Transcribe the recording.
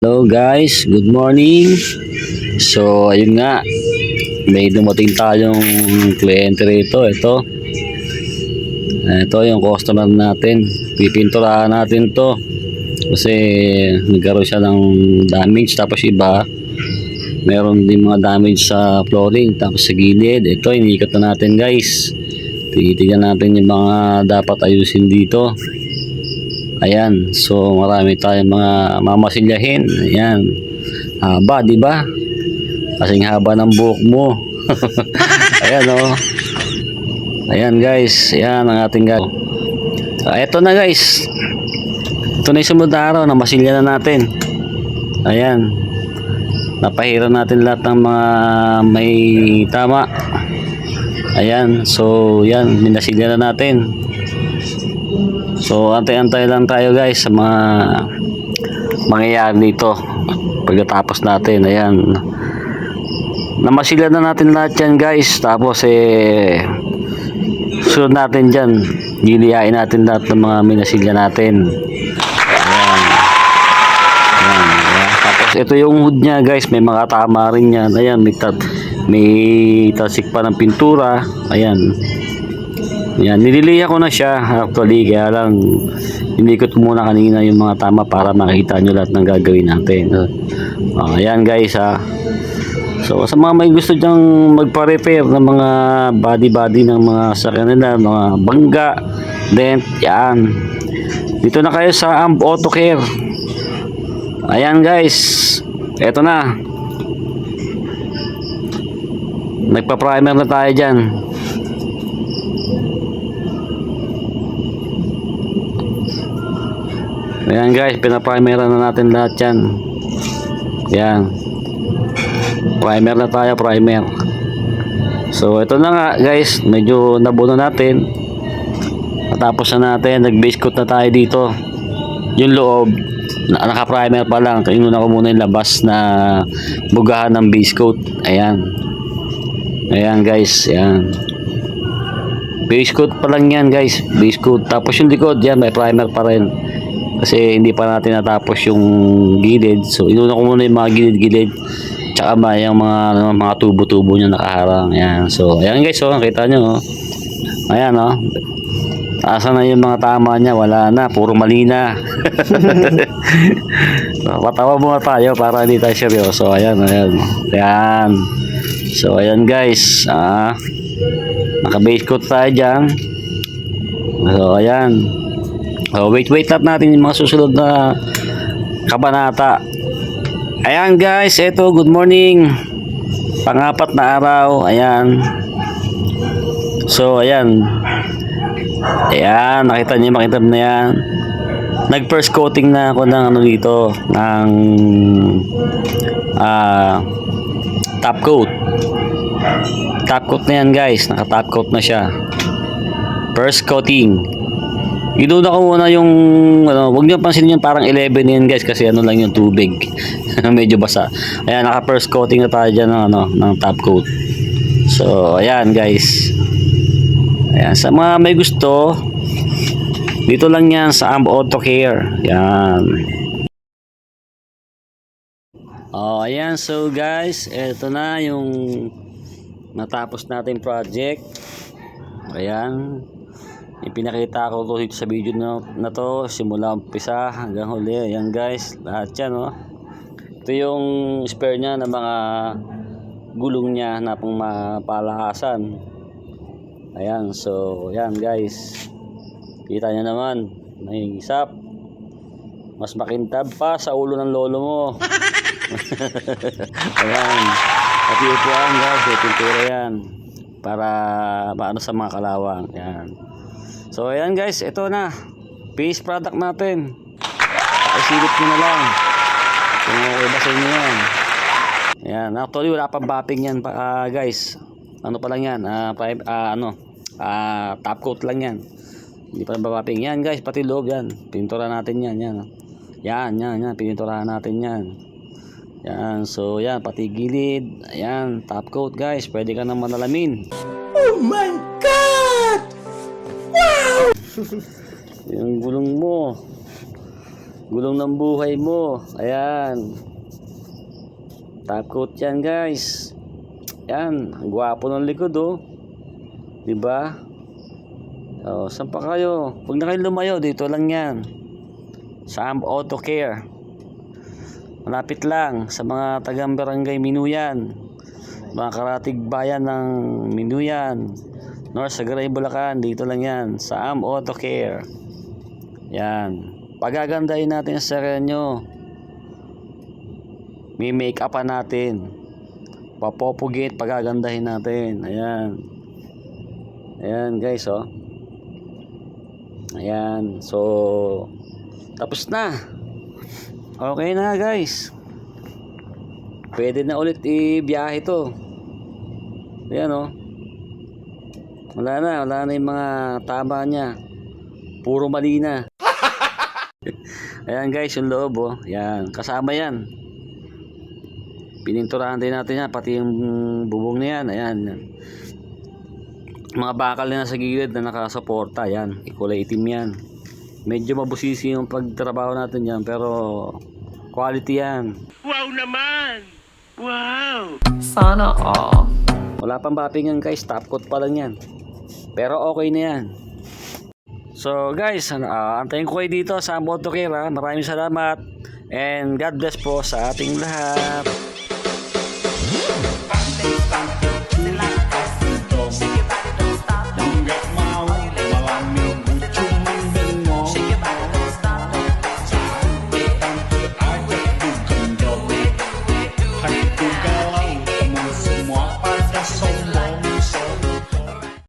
Hello guys, good morning. So ayun nga, may dumating tayong kliyente rito. Ito yung customer natin. Pipinturahan natin to kasi nagkaroon siya ng damage. Tapos iba, meron din mga damage sa flooring. Tapos sa gilid, ito iniikot na natin guys. Titignan natin yung mga dapat ayusin dito. Ayan, so marami tayong mga mamasilyahin. Ayan, haba, di ba? Kasing haba ng buhok mo. Ayan, oh. Ayan, guys. Ayan ang ating guys. Ito na, guys. Ito na yung sumunod na araw na masilya na natin. Ayan. Napahira natin lahat ng mga may tama. Ayan, so yan, minasilya na natin. So antay-antay lang tayo guys sa mga mangyayari dito pagkatapos natin. Ayan, namasilya na natin lahat yan guys. Tapos sunod natin dyan, giliyain natin lahat ng mga minasilya natin. Ayan. Ayan. Tapos ito yung hood nya guys, may mga tama rin yan. Ayan, may tasik pa ng pintura. Ayan. Yan, nililiya ko na siya actually, kaya lang inikot ko muna kanina yung mga tama para makita nyo lahat ng gagawin natin. Ayan guys ha. So sa mga may gusto dyang magpa-repair ng mga body ng mga sakyan nila, mga bangga, dent, yan. Dito na kayo sa AMP Auto Care. Ayan guys, eto na. Nagpa-primer na tayo dyan. Ayan guys, pinaprimeran na natin lahat yan. Ayan, primer na tayo, primer. So ito na nga guys, medyo nabuno natin. Tapos na natin, nag-base coat na tayo dito. Yung loob naka-primer pa lang. Inuna ko muna yung labas na bugahan ng base coat. Ayan. Ayan guys, ayan. Base coat pa lang yan guys, base coat. Tapos yung likod yan, may primer pa rin. Kasi hindi pa natin natapos yung gilid. So inuna ko muna yung mga gilid-gilid. Tsaka yung mga tubo-tubo niya nakaharang. Ayan. So ayan guys, oh, nakita nyo. Oh. Ayan, oh. Asa na yung mga tama niya? Wala na, puro mali na. Patawa muna tayo para hindi tayo seryoso. Ayan, ayan. Ayan. So ayan guys. Naka-base coat tayo dyan. So ayan. Wait lang natin yung mga susunod na kabanata. Ayan guys, eto, good morning. Pang-apat na araw. Ayan. So ayan. Ayan, nakita niyo, makita na yan. Nag-first coating na ako ng ano dito, ng top coat. Top coat na yan guys, naka-top coat na siya. First coating. Inuna ko muna yung wag niyo pansinin yung parang 11 yan guys, kasi ano lang yung tubig. Medyo basa. Ayan, naka first coating na tayo dyan ng top coat. So ayan guys. Ayan, sa mga may gusto, dito lang yan sa AMP Auto Care. Ayan. Ayan, so guys, eto na yung natapos natin project. Ayan, ipinakita ko to dito sa video na to, simula umpisa hanggang huli. Ayan guys, lahat yan, oh. Ito yung spare nya ng mga gulong nya na pang mapalakasan. Ayan, so ayan guys, kita nyo naman, may isap, mas makintab pa sa ulo ng lolo mo. Ayan, pati upuan guys, may pintura yan para paano sa mga kalawang. Ayan. So ayan guys, ito na base product natin. Isilip nyo na lang kung okay ba sa inyo yan. Ayan, actually wala pang bapping yan pa guys. Ano pa lang yan, top coat lang yan. Hindi pa bapping yan guys, pati loob yan. Pintura natin yan, yan. Yan, pininturahan natin yan. Yan, so yan, pati gilid. Ayan, top coat guys, pwede ka nang manalamin. Oh my God! Wow! Yung gulong mo, Gulong ng buhay mo. Ayan. Top coat yan guys. Yan. Ang gwapo ng likod oh. Diba? Oh, saan pa kayo? Huwag na kayo lumayo. Dito lang yan. Sa Auto Care. Malapit lang sa mga tagang Barangay Minuyan. Mga karatig bayan ng Minuyan. North Sagaray, Bulacan. Dito lang yan. Sa Auto Care. Yan. Pagagandahin natin ang sarili nyo. May make-upan natin. Papopugit, pagagandahin natin. Ayan. Ayan guys oh. Ayan. So, tapos na. Okay na guys. Pwede na ulit i-biyahe to. Ayan oh. Wala na yung mga tama niya. Puro mali na. Ayan guys, yung loob oh. Ayan, kasama yan. Pininturahan din natin yan, pati yung bubong na yan. Ayan. Mga bakal na nasa gilid na nakasuporta. Ayan, kulay itim yan. Medyo mabusisi yung pagtrabaho natin yan, pero quality yan. Wow naman! Wow! Sana all. Wala pang mapping yan guys, top coat pa lang yan. Pero okay na yan. So guys, antayin ko kayo dito sa Auto Care ha. Maraming salamat and God bless po sa ating lahat.